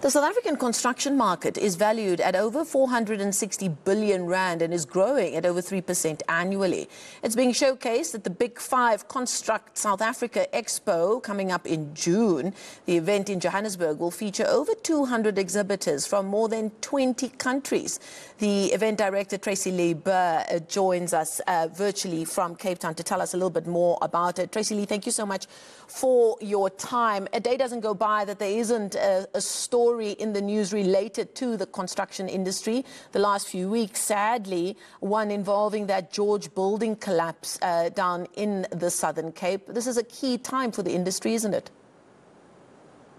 The South African construction market is valued at over 460 billion rand and is growing at over 3% annually. It's being showcased at the Big Five Construct South Africa Expo coming up in June. The event in Johannesburg will feature over 200 exhibitors from more than 20 countries. The event director, Tracy Leiber, joins us virtually from Cape Town to tell us a little bit more about it. Tracy Lee, thank you so much for your time. A day doesn't go by that there isn't a story in the news related to the construction industry. The last few weeks, sadly, one involving that George building collapse down in the Southern Cape. This is a key time for the industry, isn't it?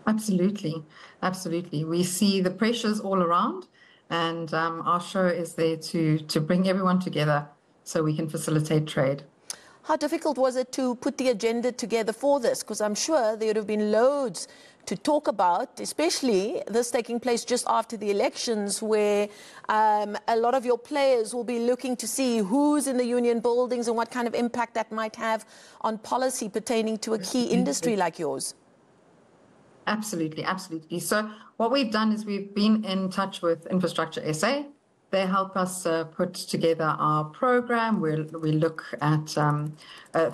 Absolutely, absolutely. We see the pressures all around, and our show is there to bring everyone together so we can facilitate trade. How difficult was it to put the agenda together for this? Because I'm sure there would have been loads to talk about, especially this taking place just after the elections, where a lot of your players will be looking to see who's in the union buildings and what kind of impact that might have on policy pertaining to a key industry like yours. Absolutely, absolutely. So what we've done is we've been in touch with Infrastructure SA. They help us put together our program. We look at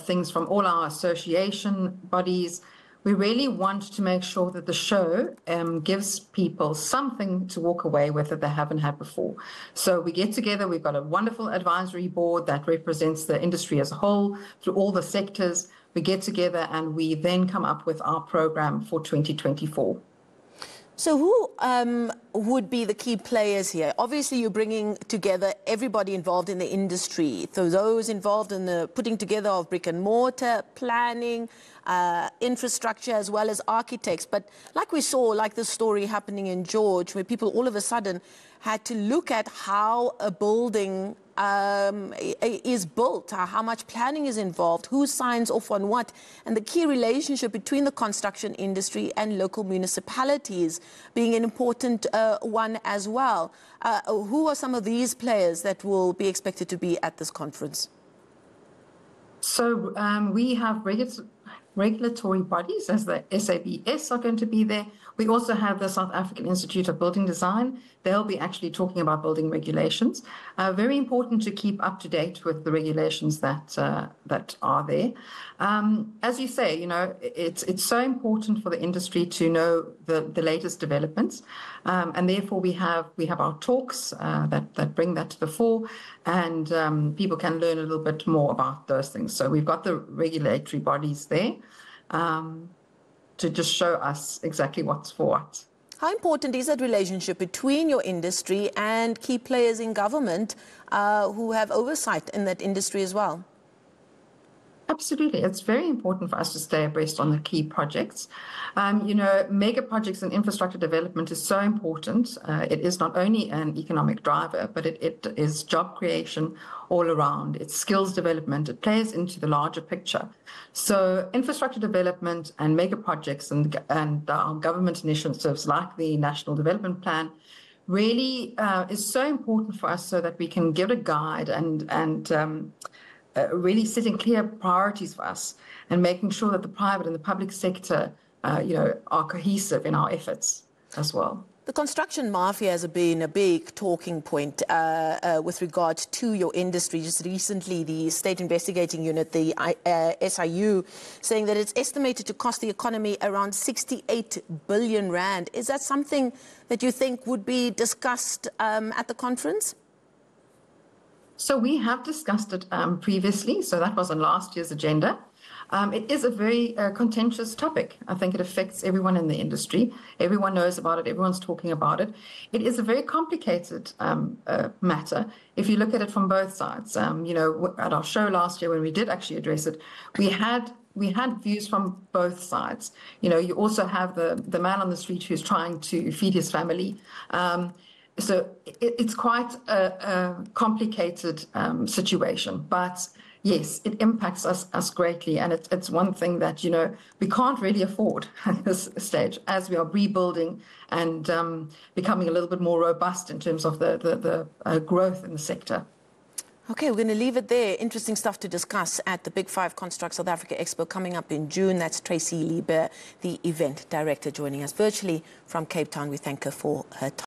things from all our association bodies. We really want to make sure that the show gives people something to walk away with that they haven't had before. So we get together, we've got a wonderful advisory board that represents the industry as a whole through all the sectors. We get together and we then come up with our program for 2024. So who would be the key players here? Obviously, you're bringing together everybody involved in the industry. So those involved in the putting together of brick and mortar, planning, infrastructure, as well as architects. But like we saw, like the story happening in George, where people all of a sudden had to look at how a building is built, how much planning is involved, who signs off on what, and the key relationship between the construction industry and local municipalities being an important one as well. Who are some of these players that will be expected to be at this conference? So we have regulatory bodies, as the SABS are going to be there. We also have the South African Institute of Building Design. They'll be actually talking about building regulations. Very important to keep up to date with the regulations that are there. As you say, you know, it's so important for the industry to know the latest developments, and therefore we have our talks that bring that to the fore, and people can learn a little bit more about those things. So we've got the regulatory bodies there to just show us exactly what's for what. How important is that relationship between your industry and key players in government who have oversight in that industry as well? Absolutely. It's very important for us to stay abreast on the key projects. You know, mega projects and infrastructure development is so important. It is not only an economic driver, but it is job creation all around. It's skills development. It plays into the larger picture. So infrastructure development and mega projects and our government initiatives like the National Development Plan really is so important for us so that we can give a guide and really setting clear priorities for us and making sure that the private and the public sector, are cohesive in our efforts as well. The construction mafia has been a big talking point with regard to your industry. Just recently, the State Investigating Unit, the SIU, saying that it's estimated to cost the economy around 68 billion rand. Is that something that you think would be discussed at the conference? So we have discussed it previously, so that was on last year's agenda. It is a very contentious topic. I think it affects everyone in the industry. Everyone knows about it. Everyone's talking about it. It is a very complicated matter if you look at it from both sides. At our show last year when we did actually address it, we had views from both sides. You know, you also have the man on the street who's trying to feed his family. So it's quite a complicated situation, but yes, it impacts us greatly, and it's one thing that, we can't really afford at this stage as we are rebuilding and becoming a little bit more robust in terms of the growth in the sector. Okay, we're going to leave it there. Interesting stuff to discuss at the Big Five Construct South Africa Expo coming up in June. That's Tracy Lieber, the event director, joining us virtually from Cape Town. We thank her for her time.